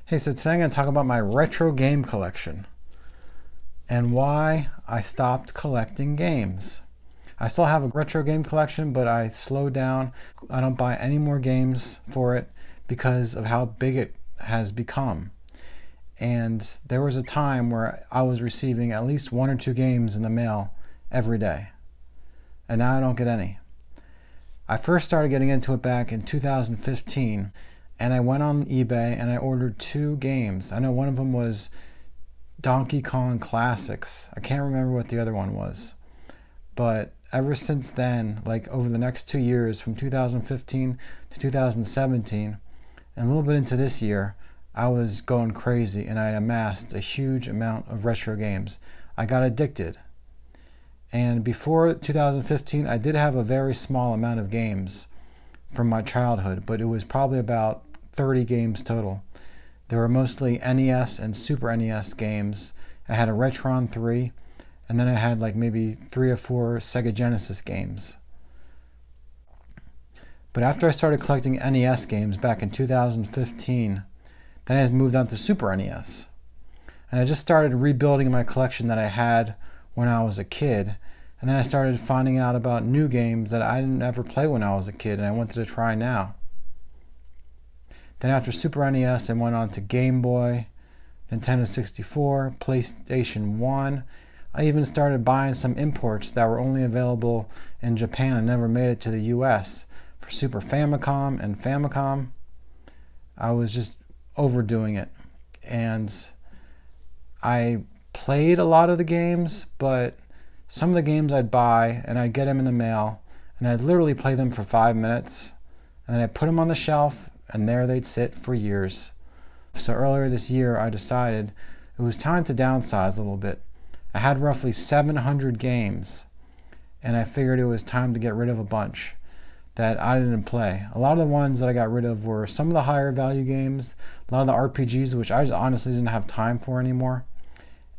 Hey, so today I'm going to talk about my retro game collection and why I stopped collecting games. I still have a retro game collection, but I slowed down. I don't buy any more games for it because of how big it has become. And there was a time where I was receiving at least one or two games in the mail every day. And now I don't get any. I first started getting into it back in 2015, and I went on eBay and I ordered two games. I know one of them was Donkey Kong Classics. I can't remember what the other one was. But ever since then, like over the next 2 years, from 2015 to 2017, and a little bit into this year, I was going crazy and I amassed a huge amount of retro games. I got addicted. And before 2015, I did have a very small amount of games from my childhood, but it was probably about 30 games total. There were mostly NES and Super NES games. I had a Retron 3, and then I had like maybe 3 or 4 Sega Genesis games. But after I started collecting NES games back in 2015, then I moved on to Super NES. And I just started rebuilding my collection that I had when I was a kid. And then I started finding out about new games that I didn't ever play when I was a kid and I wanted to try now. Then after Super NES, I went on to Game Boy, Nintendo 64, PlayStation 1. I even started buying some imports that were only available in Japan and never made it to the US for Super Famicom and Famicom. I was just overdoing it. And I played a lot of the games, but some of the games I'd buy and I'd get them in the mail and I'd literally play them for 5 minutes and then I'd put them on the shelf and there they'd sit for years. So earlier this year I decided it was time to downsize a little bit. I had roughly 700 games and I figured it was time to get rid of a bunch that I didn't play. A lot of the ones that I got rid of were some of the higher value games, a lot of the RPGs which I just honestly didn't have time for anymore,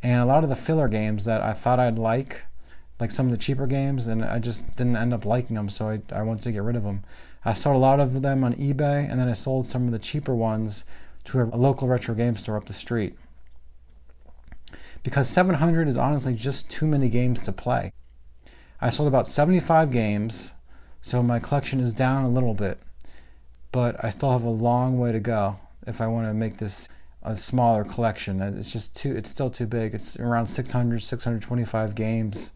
and a lot of the filler games that I thought I'd like some of the cheaper games, and I just didn't end up liking them, so I wanted to get rid of them. I sold a lot of them on eBay, and then I sold some of the cheaper ones to a local retro game store up the street. Because 700 is honestly just too many games to play. I sold about 75 games, so my collection is down a little bit, but I still have a long way to go if I want to make this a smaller collection. It's still too big. It's around 600, 625 games.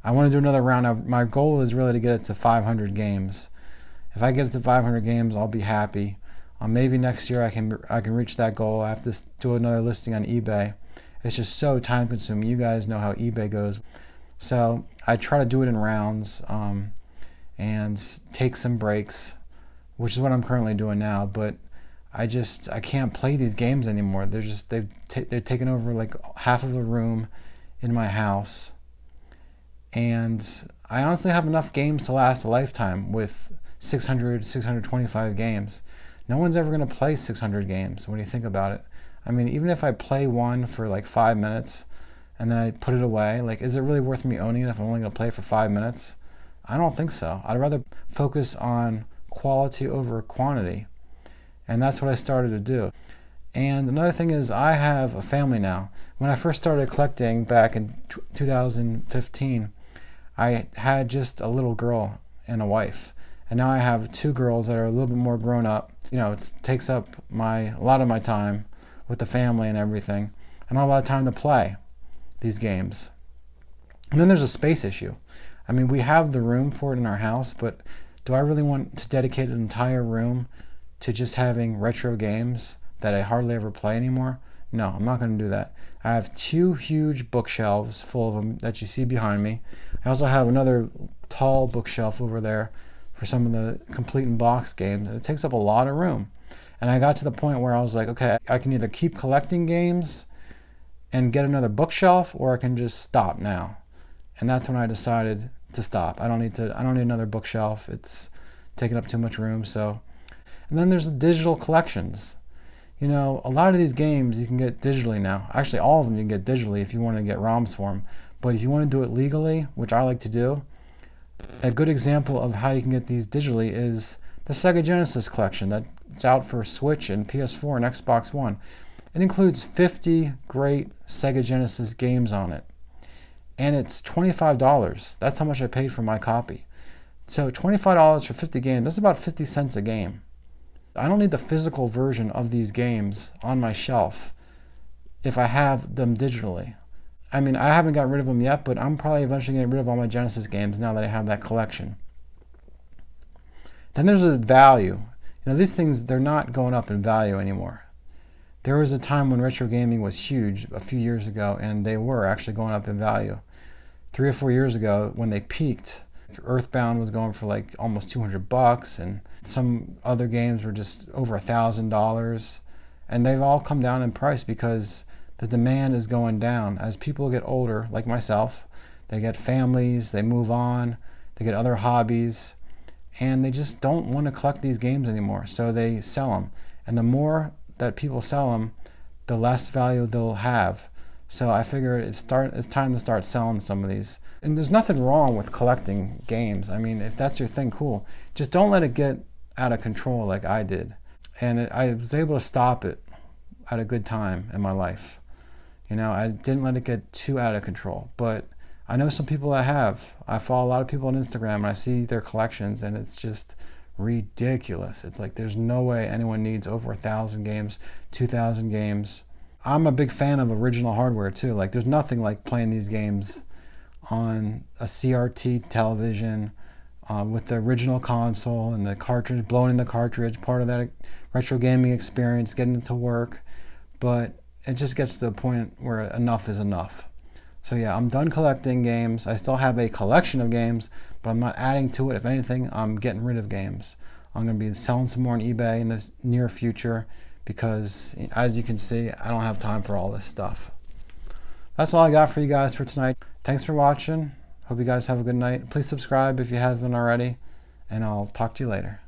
I want to do another round. My goal is really to get it to 500 games. If I get it to 500 games, I'll be happy. Maybe next year I can reach that goal. I have to do another listing on eBay. It's just so time consuming. You guys know how eBay goes. So I try to do it in rounds and take some breaks, which is what I'm currently doing now. But I can't play these games anymore. They're taken over like half of a room in my house. And I honestly have enough games to last a lifetime with 600, 625 games. No one's ever going to play 600 games when you think about it. I mean, even if I play one for like 5 minutes and then I put it away, like, is it really worth me owning it if I'm only going to play it for 5 minutes? I don't think so. I'd rather focus on quality over quantity. And that's what I started to do. And another thing is I have a family now. When I first started collecting back in 2015, I had just a little girl and a wife. And now I have 2 girls that are a little bit more grown up. You know, it takes up a lot of my time with the family and everything. I don't have a lot of time to play these games. And then there's a space issue. I mean, we have the room for it in our house, but do I really want to dedicate an entire room to just having retro games that I hardly ever play anymore? No, I'm not going to do that. I have 2 huge bookshelves full of them that you see behind me. I also have another tall bookshelf over there for some of the complete in box games, and it takes up a lot of room. And I got to the point where I was like, okay, I can either keep collecting games and get another bookshelf, or I can just stop now. And that's when I decided to stop. I don't need another bookshelf. It's taking up too much room. And then there's the digital collections. You know, a lot of these games you can get digitally now. Actually, all of them you can get digitally if you want to get ROMs for them. But if you want to do it legally, which I like to do, a good example of how you can get these digitally is the Sega Genesis collection that It's out for Switch and PS4 and Xbox One. It includes 50 great Sega Genesis games on it. And it's $25. That's how much I paid for my copy. So $25 for 50 games, that's about 50 cents a game. I don't need the physical version of these games on my shelf if I have them digitally. I mean, I haven't gotten rid of them yet, but I'm probably eventually getting rid of all my Genesis games now that I have that collection. Then there's the value. These things, they're not going up in value anymore. There was a time when retro gaming was huge a few years ago, and they were actually going up in value. 3 or 4 years ago, when they peaked, Earthbound was going for like almost $200, and some other games were just over $1,000. And they've all come down in price because the demand is going down. As people get older, like myself, they get families, they move on, they get other hobbies, and they just don't want to collect these games anymore, so they sell them. And the more that people sell them, the less value they'll have. So I figured it's time to start selling some of these. And there's nothing wrong with collecting games. I mean, if that's your thing, cool. Just don't let it get out of control like I did. And I was able to stop it at a good time in my life. I didn't let it get too out of control. But I know some people that have. I follow a lot of people on Instagram, and I see their collections, and it's just ridiculous. It's like there's no way anyone needs over 1,000 games, 2,000 games. I'm a big fan of original hardware too. Like, there's nothing like playing these games on a CRT television with the original console and the cartridge, blowing in the cartridge, part of that retro gaming experience, getting it to work. But it just gets to the point where enough is enough. So yeah, I'm done collecting games. I still have a collection of games, but I'm not adding to it. If anything, I'm getting rid of games. I'm going to be selling some more on eBay in the near future because, as you can see, I don't have time for all this stuff. That's all I got for you guys for tonight. Thanks for watching. Hope you guys have a good night. Please subscribe if you haven't already, and I'll talk to you later.